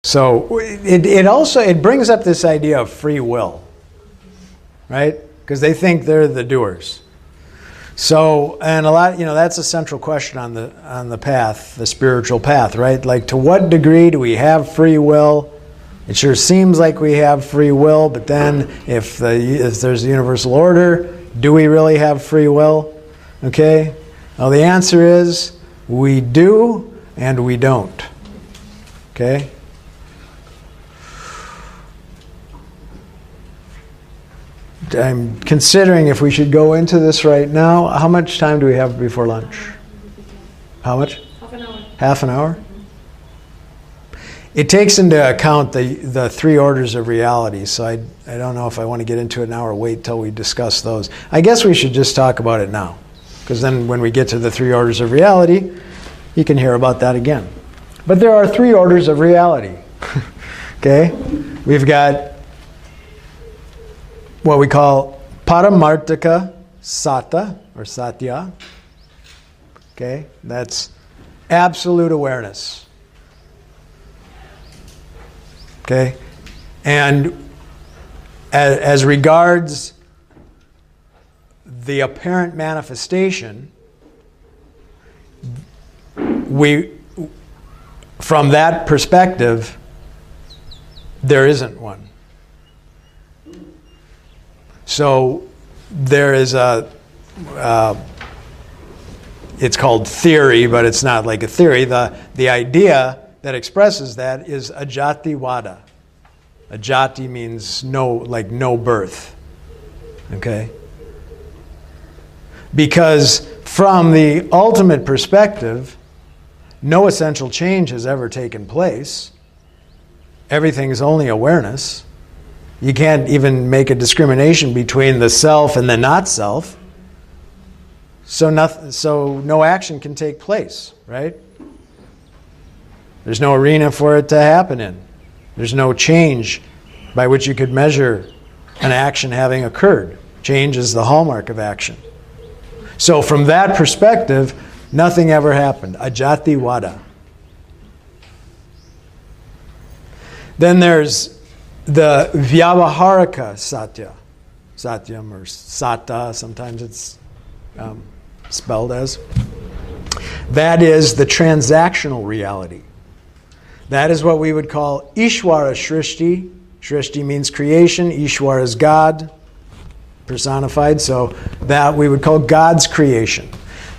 So it brings up this idea of free will, right? Because they think they're the doers. So, and a lot, that's a central question on the path, the spiritual path, right? Like, to what degree do we have free will? It sure seems like we have free will, but then if there's a universal order, do we really have free will? Okay? Well, the answer is we do and we don't. Okay? I'm considering if we should go into this right now. How much time do we have before lunch? How much? Half an hour. Half an hour? It takes into account the three orders of reality, so I don't know if I want to get into it now or wait till we discuss those. I guess we should just talk about it now, because then when we get to the three orders of reality, you can hear about that again. But there are three orders of reality. Okay? We've got what we call Paramartika Sata, or Satya. Okay? That's absolute awareness. Okay? And as regards the apparent manifestation, from that perspective, there isn't one. So there is it's called theory, but it's not like a theory. The idea that expresses that is ajatiwada. Ajati means no birth. Okay? Because from the ultimate perspective, no essential change has ever taken place. Everything is only awareness. You can't even make a discrimination between the self and the not self. So no action can take place, right? There's no arena for it to happen in. There's no change by which you could measure an action having occurred. Change is the hallmark of action. So from that perspective, nothing ever happened. Ajati wada. Then there's the Vyavaharika Satya. Satyam or Sata, sometimes it's spelled as. That is the transactional reality. That is what we would call Ishwara Shrishti. Shrishti means creation. Ishwara is God, personified. So that we would call God's creation.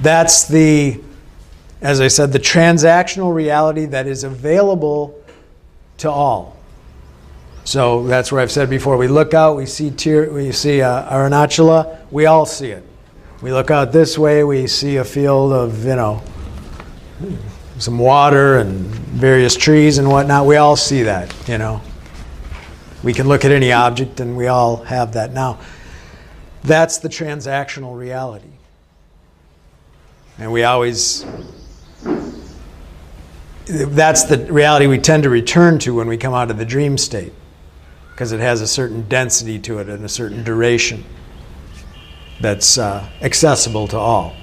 That's as I said, the transactional reality that is available to all. So that's where I've said before, we look out, we see Arunachala, we all see it. We look out this way, we see a field of, some water and various trees and whatnot. We all see that, We can look at any object and we all have that now. That's the transactional reality. And that's the reality we tend to return to when we come out of the dream state, because it has a certain density to it and a certain duration that's accessible to all.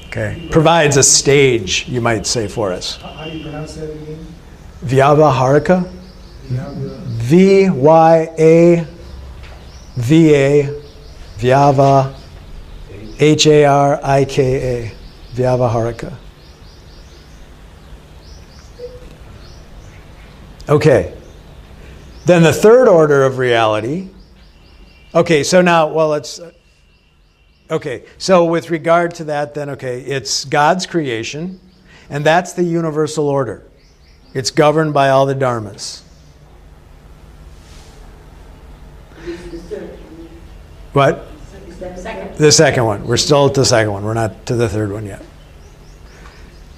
Okay, provides a stage, you might say, for us. How do you pronounce that again? Vyavaharika. V-Y-A-V-A, Vyava, H-A-R-I-K-A, Vyavaharika. Okay. Then the third order of reality. Okay, so now, so with regard to that, then, it's God's creation, and that's the universal order. It's governed by all the dharmas. What? The second one. We're still at the second one. We're not to the third one yet.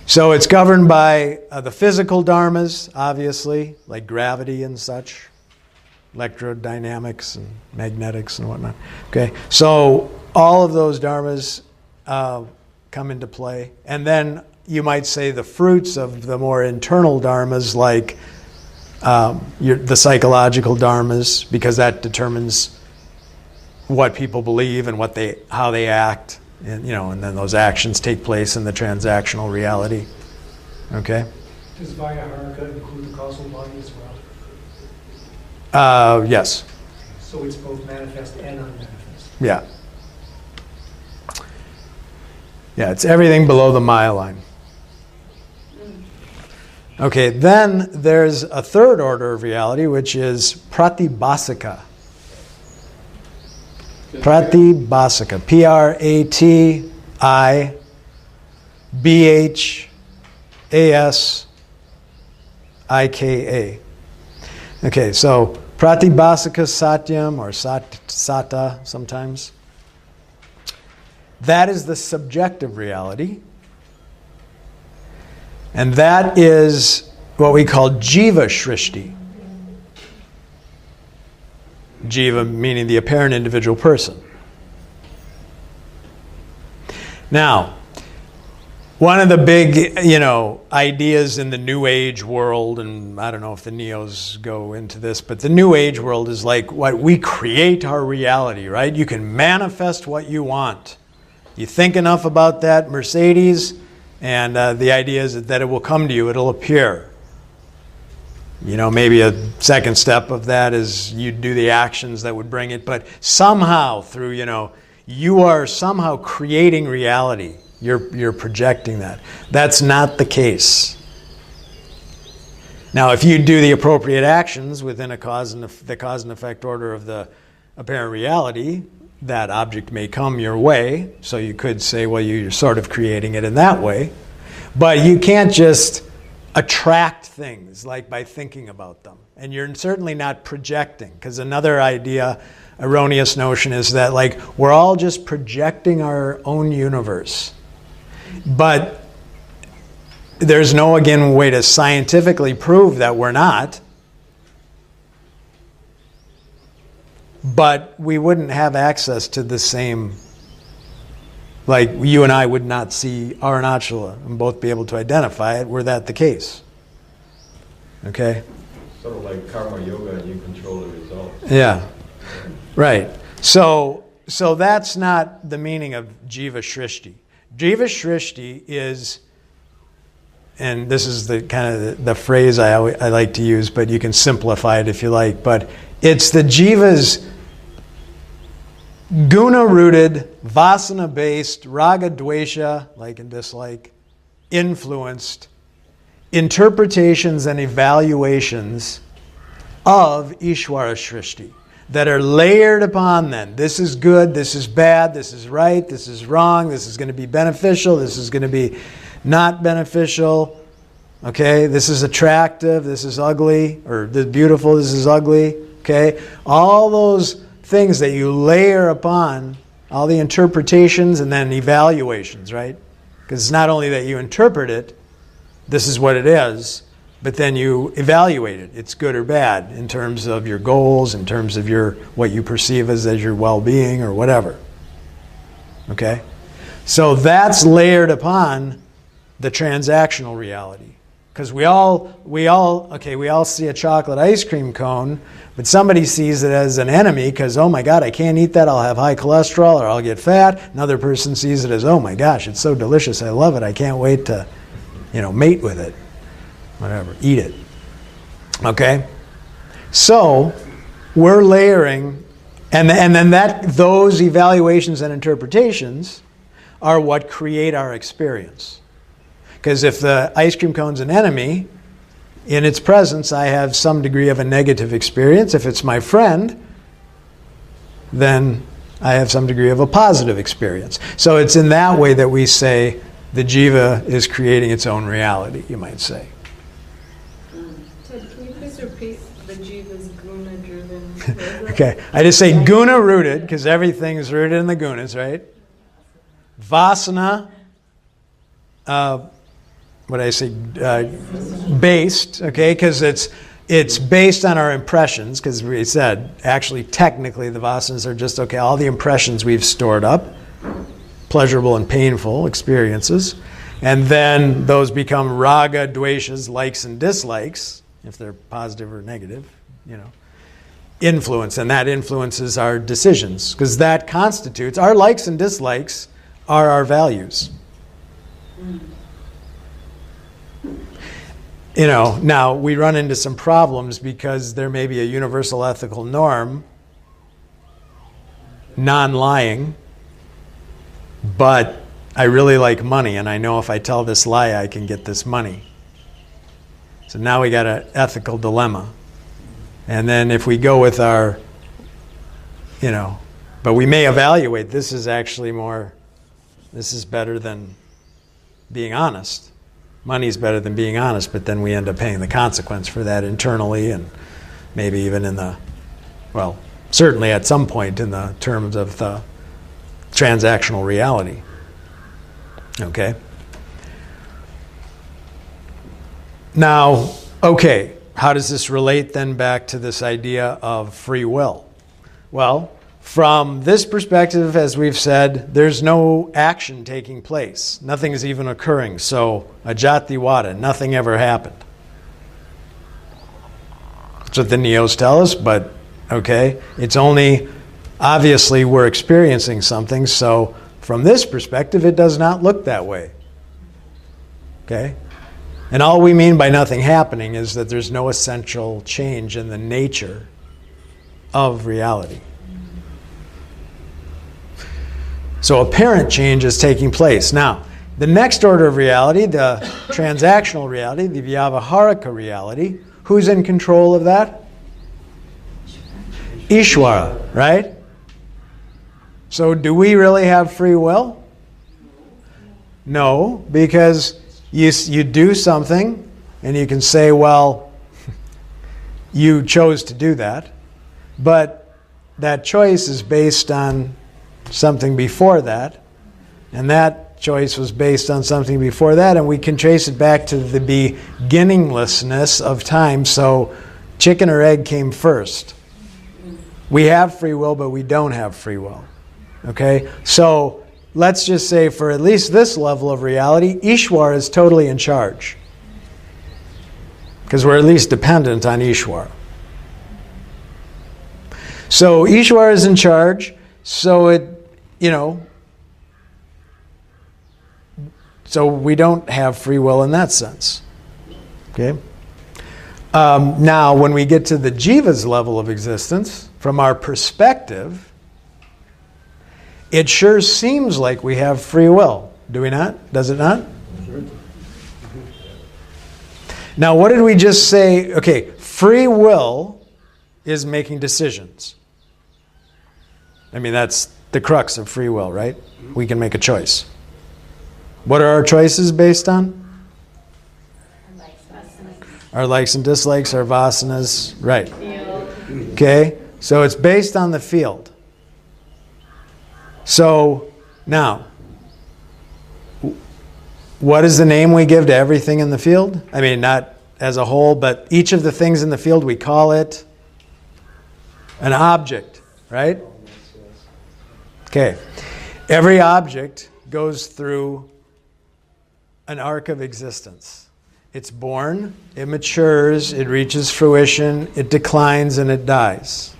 So it's governed by the physical dharmas, obviously, like gravity and such, electrodynamics and magnetics and whatnot. Okay, so all of those dharmas come into play. And then you might say the fruits of the more internal dharmas, like the psychological dharmas, because that determines what people believe and how they act, and then those actions take place in the transactional reality. Okay? Does Vyaharaka include the causal body as well? Yes. So it's both manifest and unmanifest. Yeah. Yeah, it's everything below the myelin. Okay, then there's a third order of reality, which is pratibhasika. Pratibhasika. Pratibhasika. Okay, so pratibhasika satyam or sata sometimes. That is the subjective reality. And that is what we call jiva shrishti. Jiva meaning the apparent individual person. Now, one of the big, ideas in the New Age world, and I don't know if the Neos go into this, but the New Age world is like what we create our reality, right? You can manifest what you want. You think enough about that Mercedes, and the idea is that it will come to you, it'll appear. Maybe a second step of that is you do the actions that would bring it, but somehow through, you are somehow creating reality. You're projecting that. That's not the case. Now, if you do the appropriate actions within the cause and effect order of the apparent reality, that object may come your way. So you could say, well, you're sort of creating it in that way. But you can't just attract things like by thinking about them. And you're certainly not projecting, because another erroneous notion is that we're all just projecting our own universe. But there's no, way to scientifically prove that we're not. But we wouldn't have access to the same, you and I would not see Arunachala and both be able to identify it were that the case. Okay? Sort of like karma yoga, and you control the results. Yeah, right. So that's not the meaning of Jiva Shrishti. Jiva Shrishti is, and this is the kind of the phrase I like to use, but you can simplify it if you like, but it's the Jiva's guna-rooted, vasana-based, raga-dvesha, like and dislike, influenced interpretations and evaluations of Ishvara Shrishti that are layered upon them. This is good, this is bad, this is right, this is wrong, this is going to be beneficial, this is going to be not beneficial. Okay, this is attractive, this is ugly, or this is beautiful, this is ugly. Okay, all those things that you layer upon, all the interpretations and then evaluations, right? Because it's not only that you interpret it, this is what it is, but then you evaluate it. It's good or bad in terms of your goals, in terms of what you perceive as your well-being or whatever. Okay? So that's layered upon the transactional reality. Because we all see a chocolate ice cream cone, but somebody sees it as an enemy because, oh my God, I can't eat that, I'll have high cholesterol or I'll get fat. Another person sees it as, oh my gosh, it's so delicious, I love it, I can't wait to, mate with it. Whatever, eat it. Okay? So, we're layering, and then those evaluations and interpretations are what create our experience. Because if the ice cream cone's an enemy, in its presence I have some degree of a negative experience. If it's my friend, then I have some degree of a positive experience. So it's in that way that we say the jiva is creating its own reality, you might say. Ted, can you please repeat the jiva's guna-driven? Okay, I just say guna-rooted, because everything is rooted in the gunas, right? Vasana, based, okay, because it's based on our impressions, because we said, actually, technically, the vasanas are just, all the impressions we've stored up, pleasurable and painful experiences, and then those become raga, dveshas, likes and dislikes, if they're positive or negative, influence, and that influences our decisions, because that constitutes, our likes and dislikes are our values. Now we run into some problems because there may be a universal ethical norm, non-lying, but I really like money, and I know if I tell this lie, I can get this money. So now we got an ethical dilemma. And then if we go with our, but we may evaluate, this is better than being honest. Money's better than being honest, but then we end up paying the consequence for that internally and maybe even certainly at some point in the terms of the transactional reality. Okay? Now, how does this relate then back to this idea of free will? Well, from this perspective, as we've said, there's no action taking place. Nothing is even occurring. So, ajati vada, nothing ever happened. That's what the Neos tell us, but it's only, obviously we're experiencing something, so from this perspective, it does not look that way. Okay? And all we mean by nothing happening is that there's no essential change in the nature of reality. So apparent change is taking place. Now, the next order of reality, the transactional reality, the Vyavaharika reality, who's in control of that? Ishvara, right? So do we really have free will? No, because you do something and you can say, well, you chose to do that, but that choice is based on something before that, and that choice was based on something before that, and we can trace it back to the beginninglessness of time. So chicken or egg came first. We have free will, but we don't have free will. Okay? So let's just say for at least this level of reality, Ishwar is totally in charge. Because we're at least dependent on Ishwar. So Ishwar is in charge, so so we don't have free will in that sense. Okay? Now, when we get to the jiva's level of existence, from our perspective, it sure seems like we have free will. Do we not? Does it not? Sure. Now, what did we just say? Okay, free will is making decisions. I mean, that's the crux of free will, right? We can make a choice. What are our choices based on? Our likes and dislikes, our vasanas, right. Okay, so it's based on the field. So, now, what is the name we give to everything in the field? I mean, not as a whole, but each of the things in the field, we call it an object, right? Okay. Every object goes through an arc of existence. It's born, it matures, it reaches fruition, it declines, and it dies.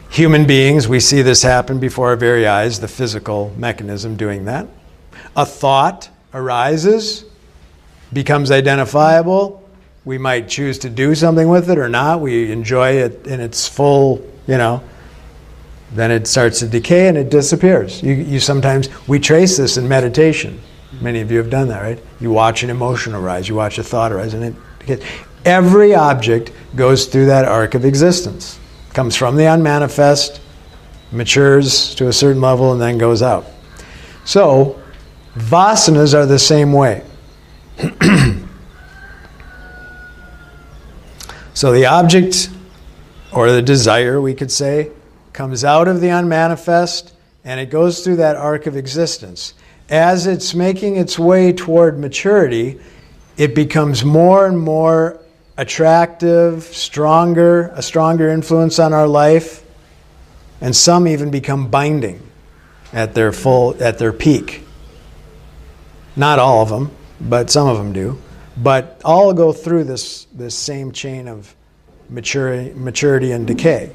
Human beings, we see this happen before our very eyes, the physical mechanism doing that. A thought arises, becomes identifiable. We might choose to do something with it or not. We enjoy it in its full, then it starts to decay and it disappears. You sometimes, we trace this in meditation. Many of you have done that, right? You watch an emotion arise, you watch a thought arise, and every object goes through that arc of existence. Comes from the unmanifest, matures to a certain level, and then goes out. So, vasanas are the same way. So the object, or the desire, we could say, comes out of the unmanifest, and it goes through that arc of existence. As it's making its way toward maturity, it becomes more and more attractive, a stronger influence on our life, and some even become binding at their peak. Not all of them, but some of them do. But all go through this same chain of maturity and decay.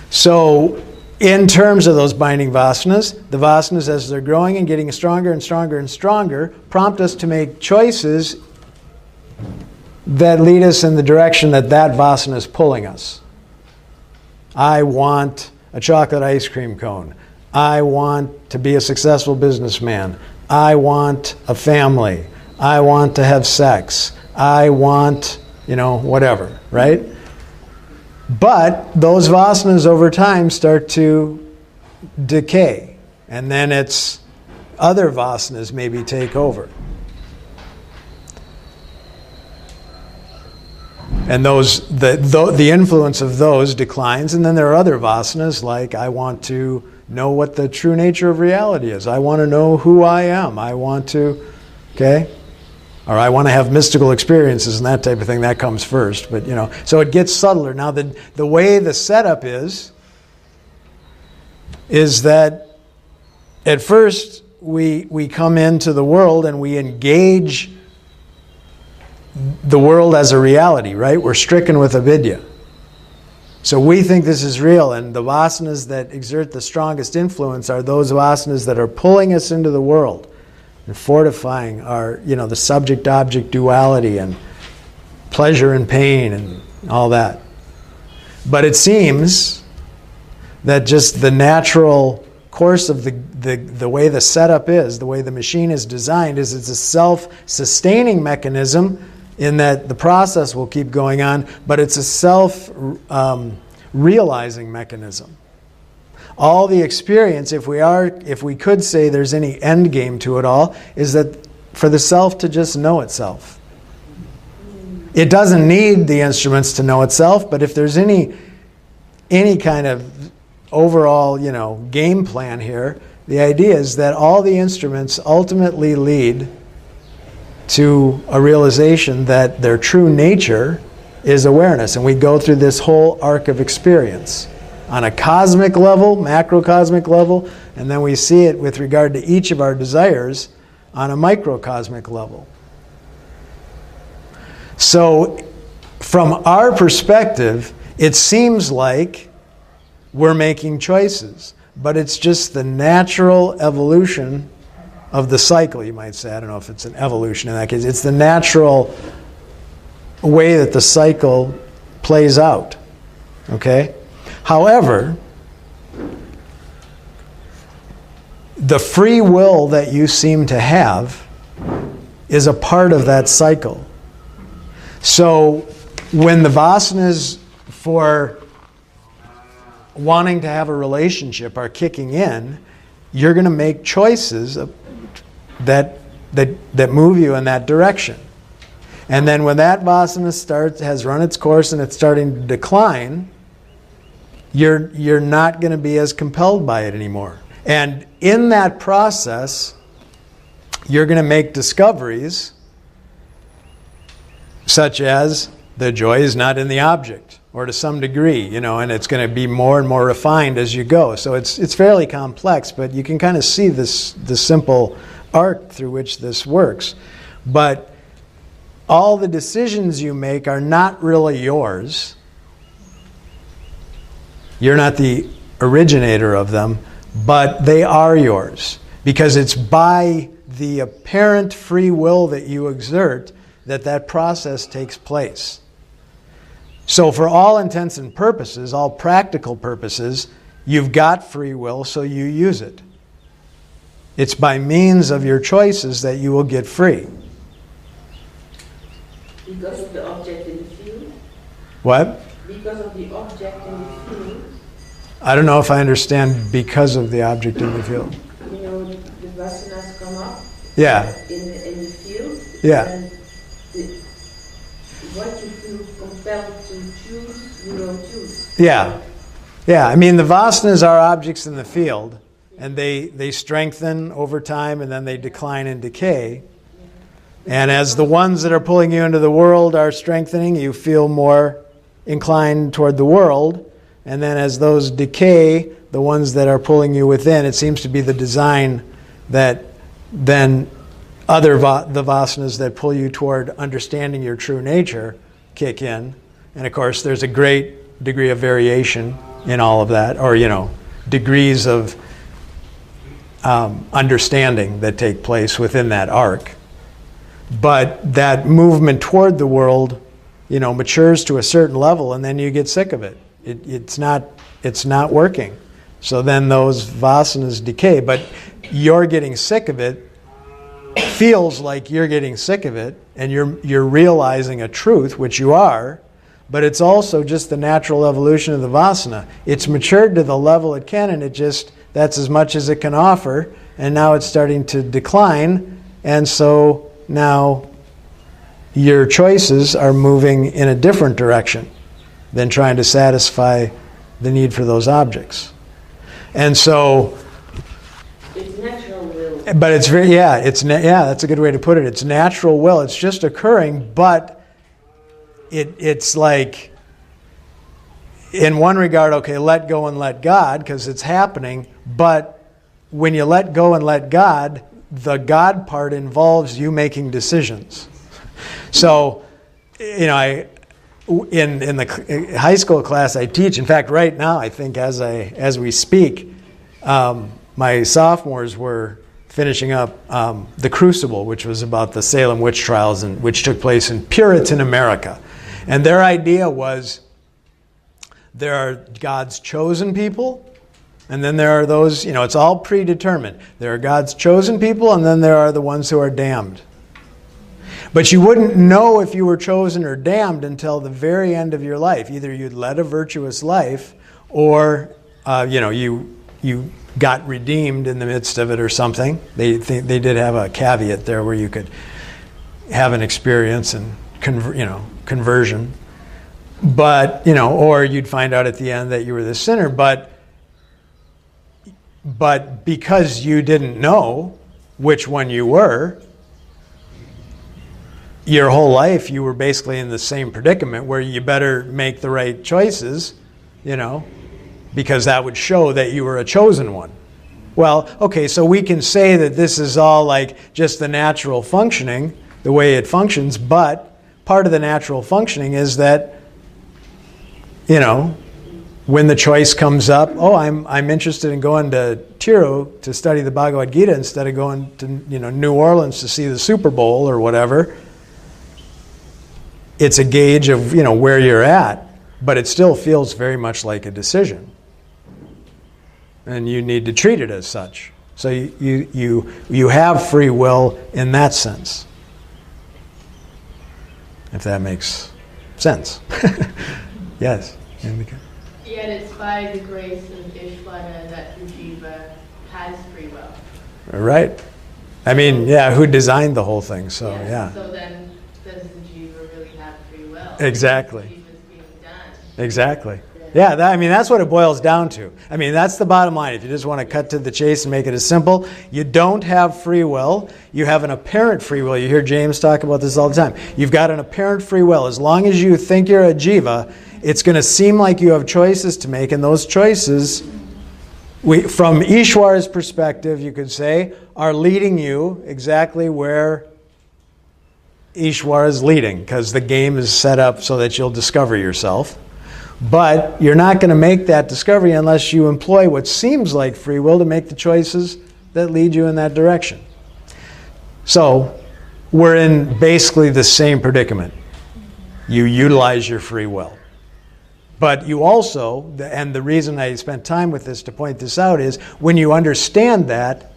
So in terms of those binding vasanas, the vasanas as they're growing and getting stronger and stronger and stronger prompt us to make choices that lead us in the direction that that vasana is pulling us. I want a chocolate ice cream cone. I want to be a successful businessman. I want a family. I want to have sex. I want, whatever, right? But those vasanas over time start to decay. And then it's other vasanas maybe take over. And the influence of those declines. And then there are other vasanas like I want to know what the true nature of reality is. I want to know who I am. I want to, okay? Or I want to have mystical experiences and that type of thing. That comes first. But, so it gets subtler. Now, the way the setup is that at first we come into the world and we engage the world as a reality, right? We're stricken with avidya. So we think this is real, and the vasanas that exert the strongest influence are those vasanas that are pulling us into the world and fortifying our, the subject-object duality and pleasure and pain and all that. But it seems that just the natural course of the way the setup is, the way the machine is designed, is it's a self-sustaining mechanism in that the process will keep going on, but it's a self-realizing mechanism. All the experience, if we could say there's any end game to it all, is that for the self to just know itself. It doesn't need the instruments to know itself, but if there's any kind of overall, game plan here, the idea is that all the instruments ultimately lead to a realization that their true nature is awareness. And we go through this whole arc of experience on a cosmic level, macrocosmic level, and then we see it with regard to each of our desires on a microcosmic level. So from our perspective, it seems like we're making choices, but it's just the natural evolution of the cycle, you might say. I don't know if it's an evolution in that case. It's the natural way that the cycle plays out. Okay? However, the free will that you seem to have is a part of that cycle. So when the vasanas for wanting to have a relationship are kicking in, you're going to make choices that move you in that direction. And then when that vasana has run its course and it's starting to decline, you're not going to be as compelled by it anymore. And in that process, you're going to make discoveries such as the joy is not in the object, or to some degree, and it's going to be more and more refined as you go. So it's fairly complex, but you can kind of see the simple arc through which this works. But all the decisions you make are not really yours. You're not the originator of them, but they are yours. Because it's by the apparent free will that you exert that process takes place. So for all intents and purposes, all practical purposes, you've got free will, so you use it. It's by means of your choices that you will get free. Because of the object in the field? What? Because of the object in the field? I don't know if I understand because of the object in the field. The vasanas come up Yeah. in the field. Yeah. And what you feel compelled to choose, you don't choose. Yeah. Yeah. I mean, the vasanas are objects in the field, and they strengthen over time, and then they decline and decay. And as the ones that are pulling you into the world are strengthening, you feel more inclined toward the world. And then as those decay, the ones that are pulling you within, it seems to be the design that then the vasanas that pull you toward understanding your true nature kick in. And of course, there's a great degree of variation in all of that, or, degrees of understanding that take place within that arc. But that movement toward the world, matures to a certain level, and then you get sick of it. It's not working. So then those vasanas decay. But you're getting sick of it feels like you're getting sick of it, and you're realizing a truth, which you are. But it's also just the natural evolution of the vasana. It's matured to the level it can, and that's as much as it can offer. And now it's starting to decline, and so now your choices are moving in a different direction than trying to satisfy the need for those objects. And so, It's natural will. but it's very, that's a good way to put it. It's natural will. It's just occurring, but it's like, in one regard, okay, let go and let God, because it's happening. But when you let go and let God, the God part involves you making decisions. So, in the high school class I teach, in fact, right now, I think as we speak, my sophomores were finishing up The Crucible, which was about the Salem witch trials, which took place in Puritan America. And their idea was there are God's chosen people, and then there are those, it's all predetermined. There are God's chosen people, and then there are the ones who are damned. But you wouldn't know if you were chosen or damned until the very end of your life. Either you'd led a virtuous life, or you got redeemed in the midst of it or something. They did have a caveat there where you could have an experience and conversion. But or you'd find out at the end that you were the sinner. But because you didn't know which one you were, your whole life you were basically in the same predicament where you better make the right choices, because that would show that you were a chosen one. Well, okay, so we can say that this is all like just the natural functioning, the way it functions, but part of the natural functioning is that, when the choice comes up, I'm interested in going to Tiru to study the Bhagavad Gita instead of going to New Orleans to see the Super Bowl or whatever. It's a gauge of where you're at, but it still feels very much like a decision, and you need to treat it as such. So you have free will in that sense, if that makes sense. Yes. Yet it's by the grace of Ishvara that the jiva has free will. Right. I mean, who designed the whole thing? So yeah. So then, does the jiva really have free will? Exactly. The jiva's being done. Exactly. Yeah, that's what it boils down to. I mean, that's the bottom line. If you just want to cut to the chase and make it as simple, you don't have free will. You have an apparent free will. You hear James talk about this all the time. You've got an apparent free will. As long as you think you're a jiva, it's going to seem like you have choices to make, and those choices, from Ishwar's perspective, you could say, are leading you exactly where Ishwar is leading, because the game is set up so that you'll discover yourself. But you're not going to make that discovery unless you employ what seems like free will to make the choices that lead you in that direction. So we're in basically the same predicament. You utilize your free will. But you also, and the reason I spent time with this to point this out is, when you understand that,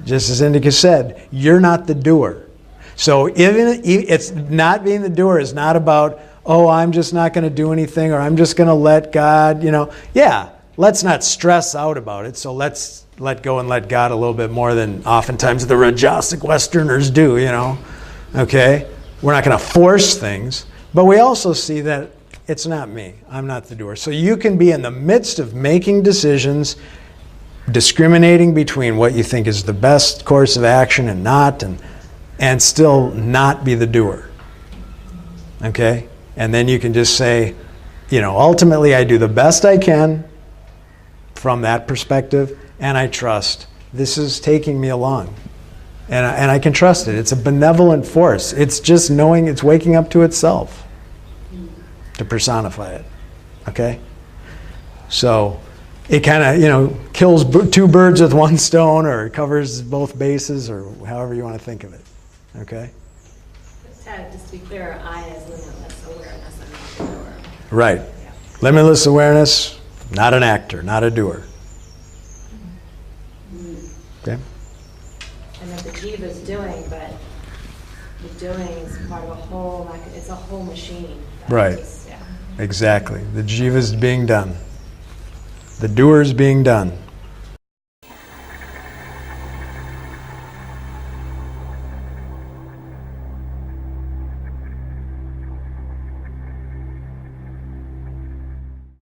just as Indika said, you're not the doer. So even it's not being the doer is not about, I'm just not going to do anything, or I'm just going to let God, let's not stress out about it. So let's let go and let God a little bit more than oftentimes the Rajasic Westerners do, Okay? We're not going to force things. But we also see that it's not me. I'm not the doer. So you can be in the midst of making decisions, discriminating between what you think is the best course of action and not, and still not be the doer. Okay? And then you can just say, ultimately I do the best I can from that perspective, and I trust this is taking me along. And I can trust it. It's a benevolent force. It's just knowing it's waking up to itself to personify it. Okay? So it kind of, kills two birds with one stone, or covers both bases, or however you want to think of it. Okay? Ted, just to be clear, I is limitless awareness and not the doer. Right. Yeah. Limitless awareness, not an actor, not a doer. Okay? And that the jiva is doing, but the doing is part of a whole, like, it's a whole machine. Right. Just, yeah. Exactly. The jiva is being done. The doer is being done.